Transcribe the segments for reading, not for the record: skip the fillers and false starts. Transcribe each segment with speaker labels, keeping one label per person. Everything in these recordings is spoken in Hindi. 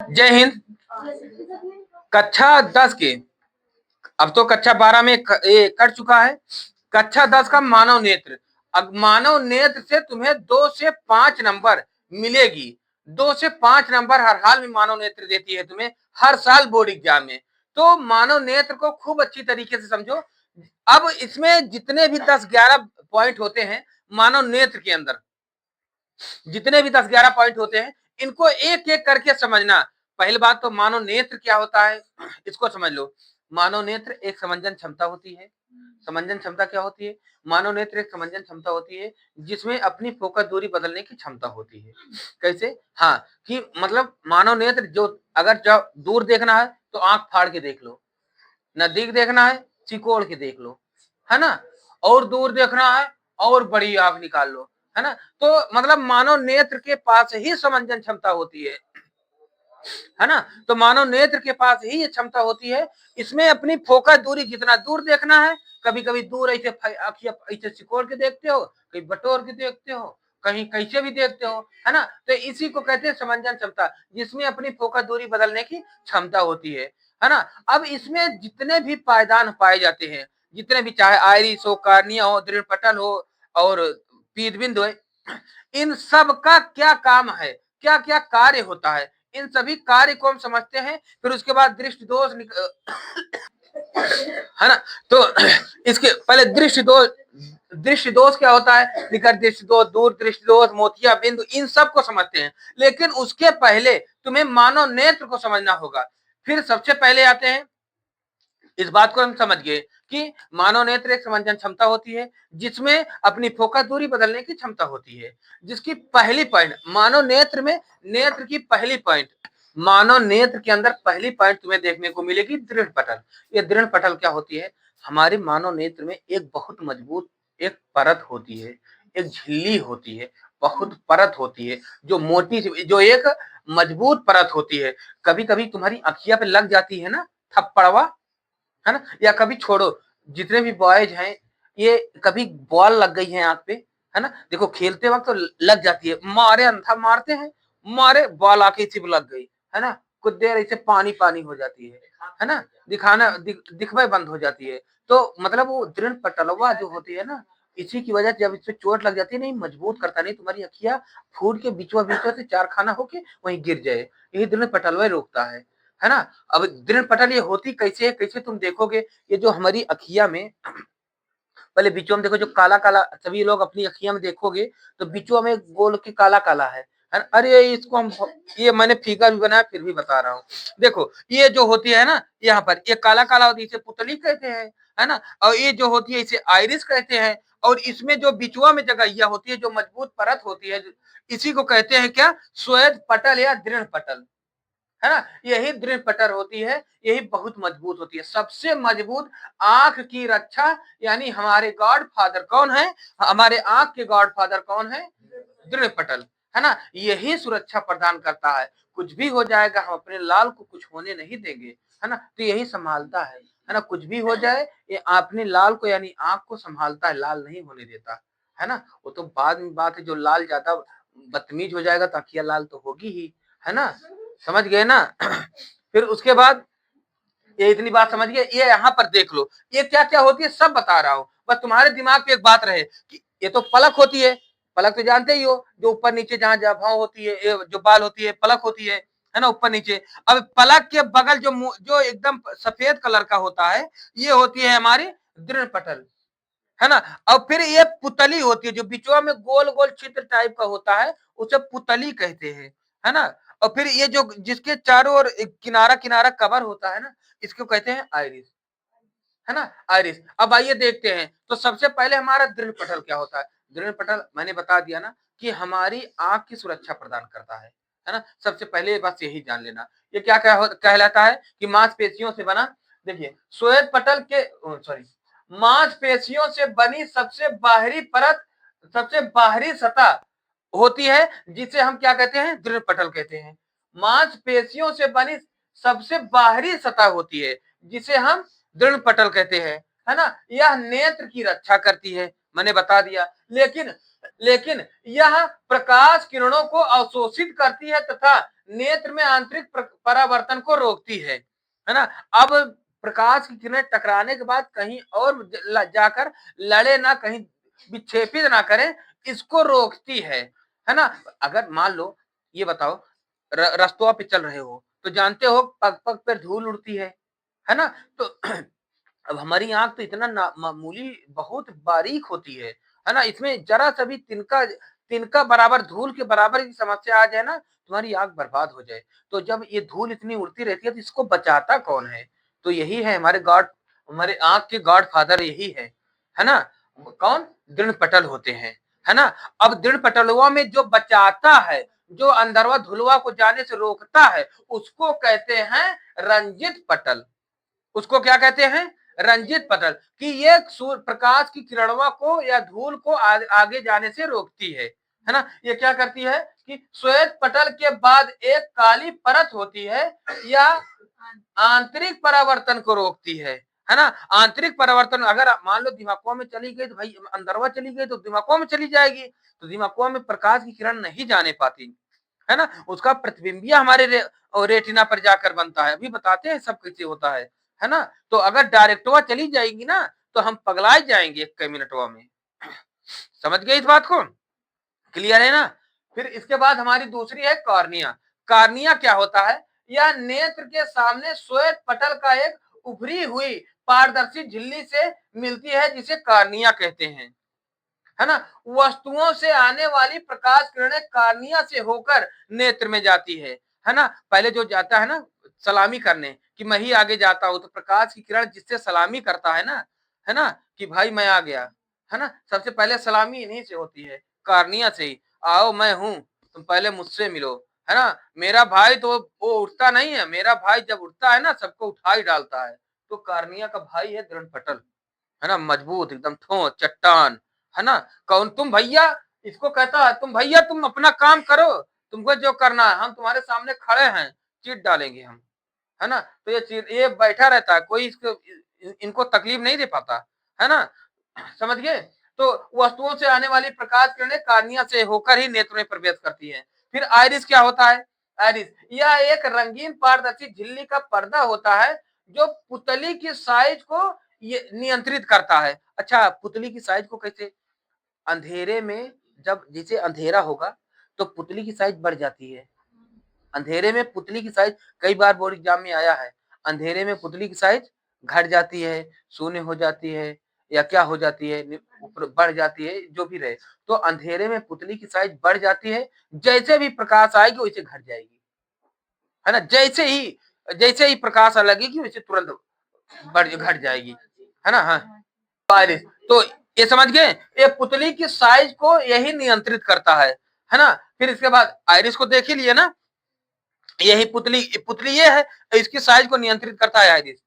Speaker 1: जय हिंद। कक्षा 10 के, अब तो कक्षा 12 में ये कट चुका है। कक्षा 10 का मानव नेत्र। अब मानव नेत्र से तुम्हें 2 से 5 नंबर मिलेगी। 2 से 5 नंबर हर हाल में मानव नेत्र देती है तुम्हें हर साल बोर्ड एग्जाम में। तो मानव नेत्र को खूब अच्छी तरीके से समझो। अब इसमें जितने भी 10-11 पॉइंट होते हैं मानव नेत्र के अंदर, जितने भी 10-11 पॉइंट होते हैं, इनको एक एक करके समझना। पहली बात तो मानव नेत्र क्या होता है, इसको समझ लो। मानव नेत्र एक समंजन क्षमता होती है। समंजन क्षमता क्या होती है? मानव नेत्र एक समंजन क्षमता होती है जिसमें अपनी फोकस दूरी बदलने की क्षमता होती है। कैसे? हाँ, कि मतलब मानव नेत्र जो, अगर दूर देखना है तो आंख फाड़ के देख लो, नजदीक देखना है चिकोड़ के देख लो, है ना, और दूर देखना है और बड़ी आंख निकाल लो, है ना। तो मतलब मानव नेत्र के पास ही समंजन क्षमता होती है ना। तो मानव नेत्र के पास ही ये क्षमता होती है। इसमें अपनी फोकस दूरी, जितना दूर देखना है, कभी कभी दूर ऐसे आंखें ऐसे सिकोड़ के देखते हो, कहीं बटोर के देखते हो, कहीं कैसे भी देखते हो, है ना। तो इसी को कहते हैं समंजन क्षमता, जिसमें अपनी फोकस दूरी बदलने की क्षमता होती है ना। अब इसमें जितने भी पायदान पाए जाते हैं, जितने भी, चाहे आइरिस हो, कार्निया हो, दृढ़ पटल हो और पीतबिंद हो, इन सब का क्या काम है, क्या क्या कार्य होता है, इन सभी कार्य को हम समझते हैं। फिर उसके बाद दृष्टि दोष है ना। तो इसके पहले दृष्टि दोष क्या होता है, निकट दृष्टि दोष, दूर दृष्टि दोष, मोतिया बिंदु, इन सब को समझते हैं। लेकिन उसके पहले तुम्हें मानव नेत्र को समझना होगा। फिर सबसे पहले आते हैं, इस बात को हम समझ गए कि मानव नेत्र एक समंजन क्षमता होती है जिसमें अपनी फोकस दूरी बदलने की क्षमता होती है। जिसकी पहली पॉइंट मानव नेत्र में, नेत्र की पहली पॉइंट, मानव नेत्र के अंदर पहली पॉइंट तुम्हें देखने को मिलेगी दृढ़ पटल। ये दृढ़ पटल क्या होती है? हमारे मानव नेत्र में एक बहुत मजबूत एक परत होती है, एक झिल्ली होती है, बहुत परत होती है, जो मोटी सी, जो एक मजबूत परत होती है। कभी कभी तुम्हारी अखिया पे लग जाती है ना थप्पड़वा, है ना। या कभी छोड़ो, जितने भी बॉयज हैं, ये कभी बॉल लग गई है आंख पे, है ना, देखो खेलते वक्त तो लग जाती है, मारे अंधा मारते हैं, मारे बॉल आके इसी पे लग गई, है ना, कुछ देर ऐसे पानी पानी हो जाती है ना, दिखवाई बंद हो जाती है। तो मतलब वो दृढ़ पटलवा जो होती है ना, इसी की वजह से जब इससे चोट लग जाती है, नहीं मजबूत करता, नहीं तुम्हारी अखियां फूट के बीचवा बीचवा से चार खाना होके वहीं गिर जाए, यही दृढ़ पटलवा रोकता है ना। अब दृढ़ पटल ये होती कैसे है, कैसे तुम देखोगे, ये जो हमारी अखिया में, पहले बीचों में देखो, जो काला काला, सभी लोग अपनी अखिया में देखोगे तो बीचों में गोल के काला काला है ना? अरे इसको हम, ये मैंने फिगर भी बनाया फिर भी बता रहा हूँ। देखो ये जो होती है ना, यहाँ पर ये काला काला होती है, इसे पुतली कहते हैं, है ना। और ये जो होती है इसे आइरिस कहते हैं। और इसमें जो बिचुआ में जगह होती है, जो मजबूत परत होती है, इसी को कहते हैं क्या, श्वेत पटल या दृढ़ पटल, है ना। यही दृढ़ पटल होती है, यही बहुत मजबूत होती है। सबसे मजबूत आंख की रक्षा, यानी हमारे गॉड फादर कौन है, हमारे आंख के गॉड फादर कौन है, दृढ़ पटल, है ना। यही सुरक्षा प्रदान करता है, कुछ भी हो जाएगा हम अपने लाल को कुछ होने नहीं देंगे, है ना। तो यही संभालता है ना, कुछ भी हो जाए ये अपने लाल को यानी आंख को संभालता है, लाल नहीं होने देता, है ना। वो तो बाद में बात है, जो लाल ज्यादा बदतमीज हो जाएगा तो अखियां लाल तो होगी ही, है ना। समझ गए ना। फिर उसके बाद, ये इतनी बात समझ गए, ये यहाँ पर देख लो ये क्या क्या होती है सब बता रहा हूँ, बस तुम्हारे दिमाग पे एक बात रहे कि ये तो पलक होती है, पलक तो जानते ही हो, जो ऊपर नीचे जहाँ जहाँ भाव होती है, जो बाल होती है पलक होती है ना, ऊपर नीचे। अब पलक के बगल जो एकदम सफेद कलर का होता है, ये होती है हमारी दृढ़ पटल, है ना। और फिर ये पुतली होती है, जो बिचवा में गोल गोल चित्र टाइप का होता है, उसे पुतली कहते हैं, है ना। और फिर ये जो जिसके चारों ओर किनारा किनारा कवर होता है ना, इसको कहते हैं आइरिस, है ना, आइरिस। अब आइए देखते हैं, तो सबसे पहले हमारा दृढ़ पटल क्या होता है। दृढ़ पटल मैंने बता दिया ना कि हमारी आंख की सुरक्षा प्रदान करता है ना। सबसे पहले बस यही जान लेना, ये क्या कहलाता है कि मांसपेशियों से बना, देखिए श्वेत पटल के, सॉरी, मांसपेशियों से बनी सबसे बाहरी परत, सबसे बाहरी सतह होती है, जिसे हम क्या कहते हैं, दृढ़ पटल कहते हैं। मांसपेशियों से बनी सबसे बाहरी सतह होती है, जिसे हम दृढ़ पटल कहते हैं, है ना। यह नेत्र की रक्षा करती है, मैंने बता दिया। लेकिन लेकिन यह प्रकाश किरणों को अवशोषित करती है तथा नेत्र में आंतरिक परावर्तन को रोकती है ना। अब प्रकाश की किरणें टकराने के बाद कहीं और जाकर लड़े ना, कहीं विक्षेपित ना करें, इसको रोकती है ना। अगर मान लो, ये बताओ, रस्तों पे चल रहे हो तो जानते हो पग पग पर धूल उड़ती है ना। तो अब हमारी आंख तो इतना मामूली, बहुत बारीक होती है ना। इसमें जरा सा भी तिनका तिनका बराबर, धूल के बराबर की समस्या आ जाए ना, तुम्हारी आंख बर्बाद हो जाए। तो जब ये धूल इतनी उड़ती रहती है तो इसको बचाता कौन है? तो यही है हमारे आंख के गॉड फादर यही है ना। कौन? दृढ़ पटल होते है ना। अब दृढ़ पटलुआ में जो बचाता है, जो अंदरवा धुलवा को जाने से रोकता है, उसको कहते हैं रंजित पटल। उसको क्या कहते हैं? रंजित पटल। कि ये सूर्य प्रकाश की किरणों को या धूल को आगे जाने से रोकती है ना। ये क्या करती है कि श्वेत पटल के बाद एक काली परत होती है, या आंतरिक परावर्तन को रोकती है ना। आंतरिक परावर्तन अगर मान लो दिमागों में चली गई तो भाई अंदरवा चली गई तो दिमागों में चली जाएगी, तो दिमागों में प्रकाश की किरण नहीं जाने पाती है ना। उसका प्रतिबिंबिया हमारे रेटिना पर जाकर बनता है। अभी बताते हैं सब कैसे होता है ना। तो अगर डायरेक्टवा चली जाएगी ना तो हम पगला जाएंगे एक मिनटवा में। समझ गए इस बात को? क्लियर है ना। फिर इसके बाद हमारी दूसरी है कॉर्निया। कॉर्निया क्या होता है? यह नेत्र के सामने श्वेत पटल का एक उभरी हुई पारदर्शी झिल्ली से मिलती है, जिसे कॉर्निया कहते हैं, है ना। वस्तुओं से आने वाली प्रकाश किरणें कॉर्निया से होकर नेत्र में जाती है ना। पहले जो जाता है ना सलामी करने, कि मैं ही आगे जाता हूं, तो प्रकाश की किरण जिससे सलामी करता है ना, कि भाई मैं आ गया, है ना। सबसे पहले सलामी इन्हीं से होती है, कॉर्निया से ही। आओ मैं हूं, तुम पहले मुझसे मिलो, है ना। मेरा भाई तो वो उठता नहीं है, मेरा भाई जब उठता है ना सबको उठा ही डालता है। तो कॉर्निया का भाई है दृढ़ पटल, है ना, मजबूत एकदम ठोस चट्टान, है ना। कौन? तुम भैया, इसको कहता है तुम भैया तुम अपना काम करो, तुमको जो करना है, हम तुम्हारे सामने खड़े हैं, चीट डालेंगे हम, है ना। तो ये बैठा रहता है, कोई इनको तकलीफ नहीं दे पाता, है ना। समझ गए? तो वस्तुओं से आने वाली प्रकाश किरणें कॉर्निया से होकर ही नेत्र में प्रवेश करती है। फिर आइरिस क्या होता है? आइरिस यह एक रंगीन पारदर्शी झिल्ली का पर्दा होता है, जो पुतली की साइज को ये नियंत्रित करता है। अच्छा, पुतली की साइज को कैसे? अंधेरे में, जब जैसे अंधेरा होगा तो पुतली की साइज बढ़ जाती है। अंधेरे में पुतली की साइज, कई बार बोर्ड एग्जाम में आया है, अंधेरे में पुतली की साइज घट जाती है, शून्य हो जाती है, या क्या हो जाती है, ऊपर बढ़ जाती है, जो भी रहे। तो अंधेरे में पुतली की साइज बढ़ जाती है, जैसे भी प्रकाश आएगी वैसे घट जाएगी, है ना। जैसे ही प्रकाश लगेगी वैसे तुरंत बढ़ घट जाएगी, है ना। हाँ, बारिश। तो ये समझ गए, ये पुतली की साइज को यही नियंत्रित करता है ना। फिर इसके बाद आइरिस को देख ही लिए ना, यही पुतली पुतली ये है, इसकी साइज को नियंत्रित करता है आइरिस,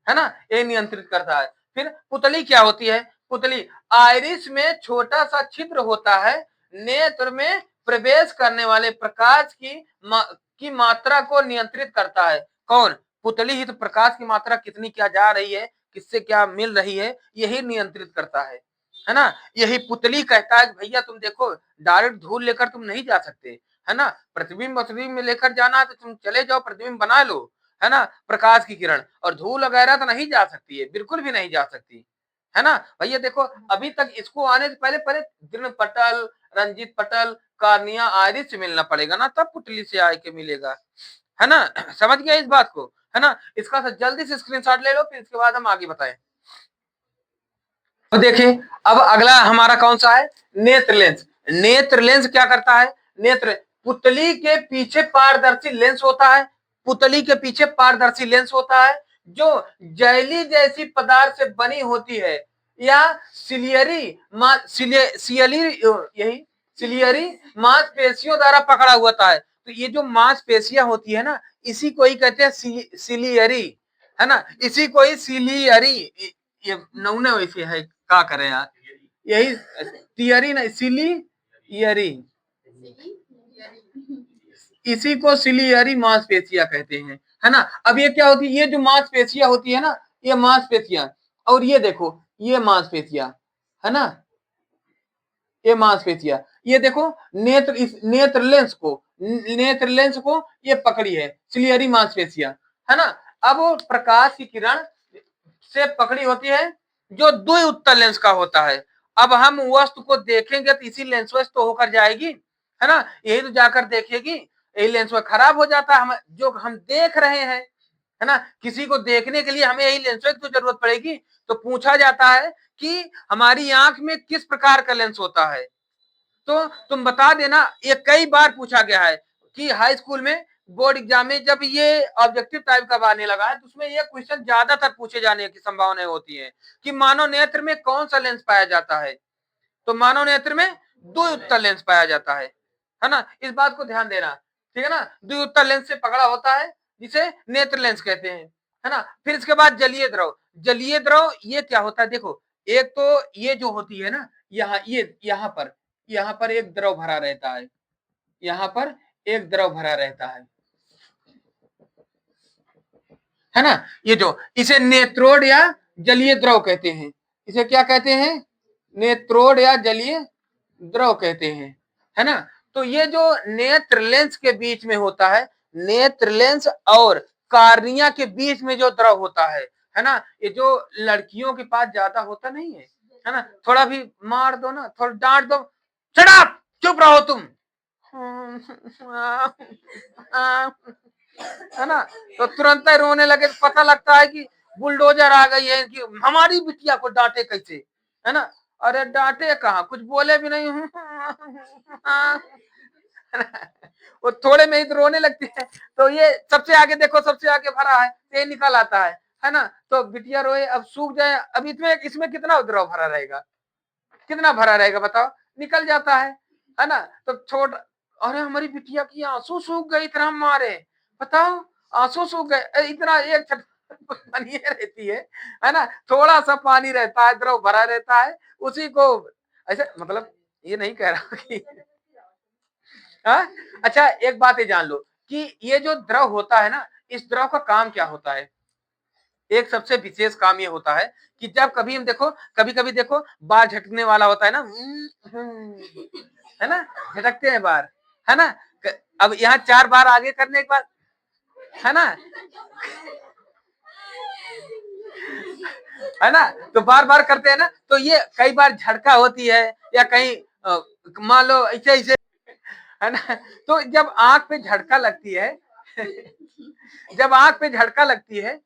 Speaker 1: है ना, ये नियंत्रित करता है। फिर पुतली क्या होती है? पुतली, आइरिस में छोटा सा छिद्र होता है, नेत्र में प्रवेश करने वाले प्रकाश की मात्रा को नियंत्रित करता है। कौन? पुतली ही तो प्रकाश की मात्रा कितनी क्या जा रही है, किससे क्या मिल रही है, यही नियंत्रित करता है ना। यही पुतली कहता है कि भैया तुम देखो, डायरेक्ट धूल लेकर तुम नहीं जा सकते, है ना। प्रतिबिंब में लेकर जाना है तो तुम चले जाओ, प्रतिबिंब बना लो, है ना। प्रकाश की किरण और धूल वगैरह तो नहीं जा सकती है, बिल्कुल भी नहीं जा सकती, है ना। भैया देखो, अभी तक इसको आने से पहले पहले दृढ़ पटल, रंजित पटल, कॉर्निया, आइरिस से मिलना पड़ेगा ना, तब पुतली से आके मिलेगा, है ना। समझ गया इस बात को, है ना। इसका जल्दी से स्क्रीनशॉट ले लो, फिर इसके बाद हम आगे बताएं। तो देखिए, अब अगला हमारा कौन सा है? नेत्र लेंस। नेत्र लेंस क्या करता है? नेत्र, पुतली के पीछे पारदर्शी लेंस होता है, पुतली के पीछे पारदर्शी लेंस होता है, जो जैली जैसी पदार्थ से बनी होती है, या सिलियरी मांसपेशियों द्वारा पकड़ा हुआ होता है। तो ये जो मांसपेशियां होती है ना, इसी को ही कहते हैं सिलियरी, है ना। इसी को ही सिलियरी, ये नौने वैसे है, क्या करें यार, यही तियरी ना, सिलियरी, इसी को सिलियरी मांसपेशियां कहते हैं, है ना। अब ये क्या होती है? ये जो मांसपेशियां होती है ना, ये मांसपेशियां, और ये देखो ये मांसपेशियां, है ना, ये मांसपेशियां, ये देखो नेत्र, इस नेत्र लेंस को ये पकड़ी है सिलियरी मांसपेशियां, है ना। अब वो प्रकाश की किरण से पकड़ी होती है जो द्वि उत्तल लेंस का होता है। अब हम वस्तु को देखेंगे तो इसी लेंस में तो होकर जाएगी, है ना, यही तो जाकर देखेगी, यही लेंस में खराब हो जाता है। हम जो हम देख रहे हैं, है ना, किसी को देखने के लिए हमें यही लेंस की तो जरूरत पड़ेगी। तो पूछा जाता है कि हमारी आंख में किस प्रकार का लेंस होता है। तो तुम बता देना, ये कई बार पूछा गया है कि हाई स्कूल में बोर्ड एग्जाम में जब ये ऑब्जेक्टिव टाइप का आने लगा है तो उसमें ये क्वेश्चन ज्यादातर पूछे जाने की संभावनाएं होती है कि मानव नेत्र में कौन सा लेंस पाया जाता है। तो मानव नेत्र में द्विउत्तल लेंस पाया जाता है ना, इस बात को ध्यान देना, ठीक है ना। द्विउत्तल लेंस से पकड़ा होता है जिसे नेत्र लेंस कहते हैं, है ना। फिर इसके बाद जलीय द्रव, जलीय द्रव ये क्या होता है, देखो एक तो ये जो होती है ना, यहाँ पर एक द्रव भरा रहता है, यहाँ पर एक द्रव भरा रहता है ना। ये जो इसे नेत्रोड या जलीय द्रव कहते हैं, इसे क्या कहते हैं, नेत्रोड या जलीय द्रव कहते हैं, है ना। तो ये जो नेत्र लेंस के बीच में होता है, नेत्र लेंस और कार्निया के बीच में जो द्रव होता है ना, ये जो लड़कियों के पास ज्यादा होता नहीं है ना, थोड़ा भी मार दो ना, थोड़ा डांट दो, शट अप, चुप रहो तुम, है ना, तो तुरंत ही रोने लगे, तो पता लगता है कि बुलडोजर आ गई है कि हमारी बिटिया को डांटे कैसे, है ना। अरे डांटे कहाँ, कुछ बोले भी नहीं, वो थोड़े में ही तो रोने लगती है। तो ये सबसे आगे देखो, सबसे आगे भरा है, ये निकल आता है ना। तो बिटिया रोए, अब सूख जाए, अब इसमें कितना द्रव भरा रहेगा, कितना भरा रहेगा बताओ, निकल जाता है ना। तो छोड़, अरे हमारी बिटिया की आंसू सूख गई, इतना मारे, बताओ, आंसू सूख गए, इतना एक बनी रहती है ना, थोड़ा सा पानी रहता है, द्रव भरा रहता है, उसी को ऐसे, मतलब ये नहीं कह रहा कि अच्छा एक बात ये जान लो कि ये जो द्रव होता है ना, इस द्रव का काम क्या होता है। एक सबसे विशेष काम ये होता है कि जब कभी हम देखो, कभी कभी देखो बाल झटकने वाला होता है ना, है ना, झटकते हैं बार, है ना। अब यहाँ 4 बार आगे करने के बाद, है ना, है ना, तो बार बार करते हैं ना, तो ये कई बार झटका होती है या कहीं मान लो ऐसे ऐसे, है ना। तो जब आंख पे झटका लगती है जब आंख पे झटका लगती है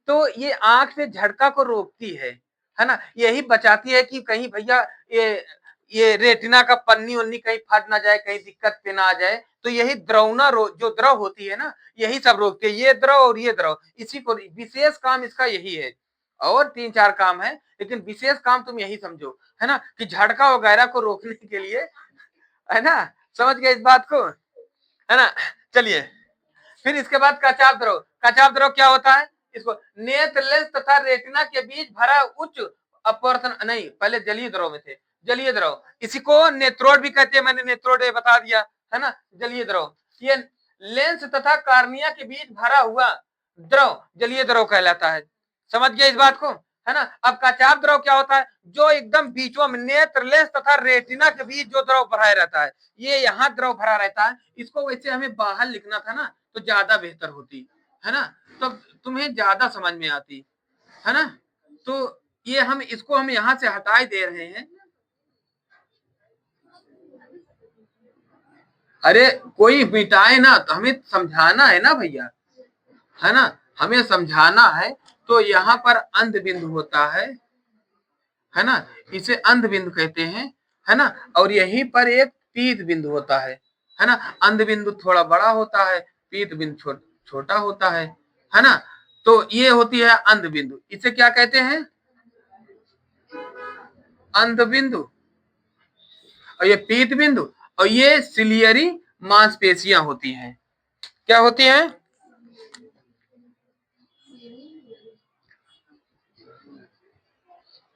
Speaker 1: तो ये आंख से झटका को रोकती है ना, यही बचाती है कि कहीं भैया ये रेटिना का पन्नी वन्नी कहीं फट ना जाए, कहीं दिक्कत पे ना आ जाए। तो यही द्रवना जो द्रव होती है ना, यही सब रोकती है, ये द्रव और ये द्रव, इसी को विशेष काम इसका यही है। और 3-4 काम है, लेकिन विशेष काम तुम यही समझो, है ना, कि झटका वगैरह को रोकने के लिए, है ना, समझ गए इस बात को, है ना। चलिए, फिर इसके बाद कचाप द्रव, कचाप द्रव क्या होता है, इसको नेत्र लेंस तथा रेटिना के बीच भरा उच्च अपवर्तन, नहीं पहले जलीय द्रव में थे, जलीय द्रव, इसी को नेत्रोड भी कहते हैं, मैंने नेत्रोड बता दिया, है ना। जलीय द्रव, ये लेंस तथा कार्निया के बीच भरा हुआ द्रव जलीय द्रव कहलाता है, समझ गए इस बात को, है ना। अब कचाप द्रव क्या होता है, जो एकदम बीचों में नेत्र लेंस तथा रेटिना के बीच जो द्रव भरा रहता है, ये यहाँ द्रव भरा रहता है, इसको वैसे हमें बाहर लिखना था ना तो ज्यादा बेहतर होती, है ना, तो तुम्हें ज्यादा समझ में आती, है ना। तो ये हम यहाँ से हटा ही दे रहे हैं। अरे कोई मिटाए ना, तो हमें समझाना है ना भैया, है ना, हमें समझाना है। तो यहाँ पर अंध बिंदु होता है ना, इसे अंध बिंदु कहते हैं, है ना। और यहीं पर एक पीत बिंदु होता है ना। अंध बिंदु थोड़ा बड़ा होता है, पीत बिंदु छोटा होता है ना। तो ये होती है अंध बिंदु, इसे क्या कहते हैं, अंध बिंदु, और ये पीत बिंदु, और ये सिलियरी मांसपेशियां होती हैं, क्या होती हैं,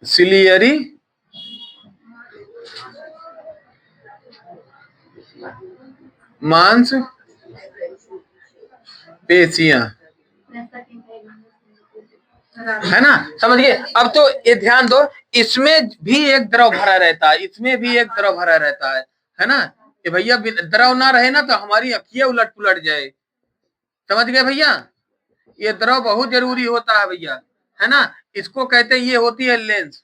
Speaker 1: सिलियरी मांस पेशियां, है ना, समझिए। अब तो ये ध्यान दो, इसमें भी एक द्रव भरा रहता है, इसमें भी एक द्रव भरा रहता है ना। कि भैया द्रव ना रहे ना तो हमारी अखियां उलट पुलट जाए, समझ गए भैया। ये द्रव बहुत जरूरी होता है भैया, है ना। इसको कहते हैं, ये होती है लेंस,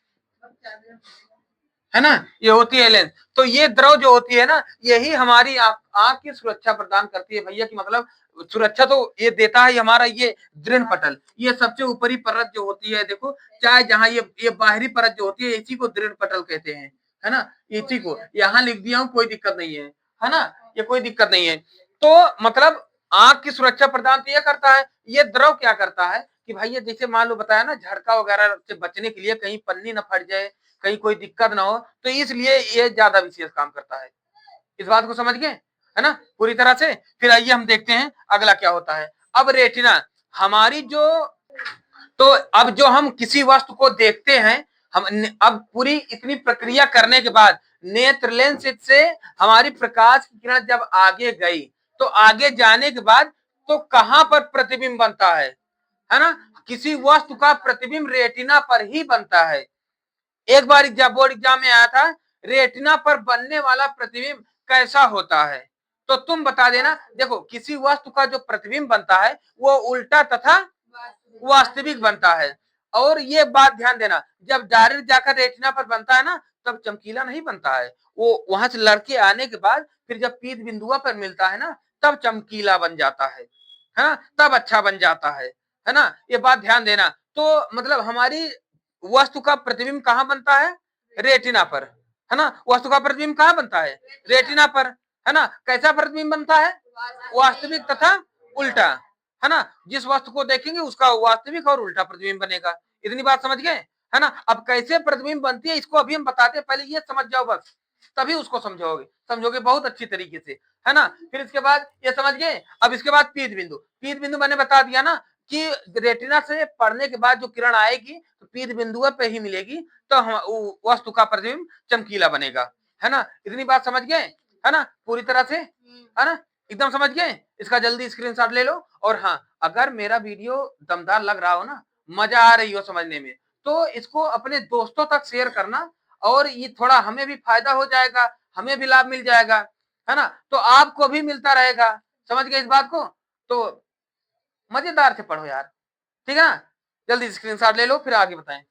Speaker 1: है ना, ये होती है लेंस। तो ये द्रव जो होती है ना, यही हमारी आंख की सुरक्षा प्रदान करती है भैया। की मतलब सुरक्षा तो ये देता है हमारा ये दृढ़ पटल, ये सबसे ऊपरी परत जो होती है, देखो, चाहे जहां ये बाहरी परत जो होती है, इसी को दृढ़ पटल कहते हैं, है ना। इसी को यहाँ लिख दिया हूं, कोई दिक्कत नहीं है ना, ये कोई दिक्कत नहीं है। तो मतलब आंख की सुरक्षा प्रदान तो ये करता है। ये द्रव क्या करता है कि भाई, जैसे मान लो बताया ना, झटका वगैरह से बचने के लिए, कहीं पन्नी ना फट जाए, कहीं कोई दिक्कत ना हो, तो इसलिए ये ज्यादा विशेष काम करता है। इस बात को समझ गए, है ना, पूरी तरह से। फिर आइए हम देखते हैं अगला क्या होता है। अब रेटिना हमारी जो, तो अब जो हम किसी वस्तु को देखते हैं, हम अब पूरी इतनी प्रक्रिया करने के बाद नेत्र लेंस से हमारी प्रकाश की किरण जब आगे गई, तो आगे जाने के बाद तो कहां पर प्रतिबिंब बनता है ना। किसी वस्तु का प्रतिबिंब रेटिना पर ही बनता है। एक बार बोर्ड एग्जाम में आया था, रेटिना पर बनने वाला प्रतिबिंब कैसा होता है, तो तुम बता देना। देखो, किसी वस्तु का जो प्रतिबिंब बनता है वो उल्टा तथा वास्तविक बनता है। और ये बात ध्यान देना, जब डायरेक्ट जाकर रेटिना पर बनता है ना, तब चमकीला नहीं बनता है, वो वहां से लड़के आने के बाद फिर जब पीत बिंदुआ पर मिलता है ना, तब चमकीला बन जाता है ना, तब अच्छा बन जाता है ना। ये बात ध्यान देना। तो मतलब हमारी वस्तु का प्रतिबिंब कहां बनता है, रेटिना पर, है ना। वस्तु का प्रतिबिंब कहां बनता है, रेटिना पर, है ना। कैसा प्रतिबिंब बनता है, वास्तविक तथा उल्टा, है ना। जिस वस्तु को देखेंगे उसका वास्तविक और उल्टा प्रतिबिंब बनेगा। इतनी बात समझ गए, है ना। अब कैसे प्रतिबिंब बनती है इसको अभी हम बताते हैं, पहले ये समझ जाओ बस, तभी उसको समझोगे बहुत अच्छी तरीके से, है ना। फिर इसके बाद ये समझ गए। अब इसके बाद पीत बिंदु मैंने बता दिया ना, कि रेटिना से पढ़ने के बाद जो किरण आएगी तो पीत बिंदु पे ही मिलेगी, तो हम वस्तु का प्रतिबिंब चमकीला बनेगा, है ना। इतनी बात समझ गए, है ना, पूरी तरह से, है ना, एकदम समझ गए। इसका जल्दी स्क्रीनशॉट ले लो। और हाँ, अगर मेरा वीडियो दमदार लग रहा हो ना, मजा आ रही हो समझने में, तो इसको अपने दोस्तों तक शेयर करना, और ये थोड़ा हमें भी फायदा हो जाएगा, हमें भी लाभ मिल जाएगा, है ना, तो आपको भी मिलता रहेगा। समझ गए इस बात को। तो मजेदार से पढ़ो यार, ठीक है ना। जल्दी स्क्रीनशॉट ले लो, फिर आगे बताएं।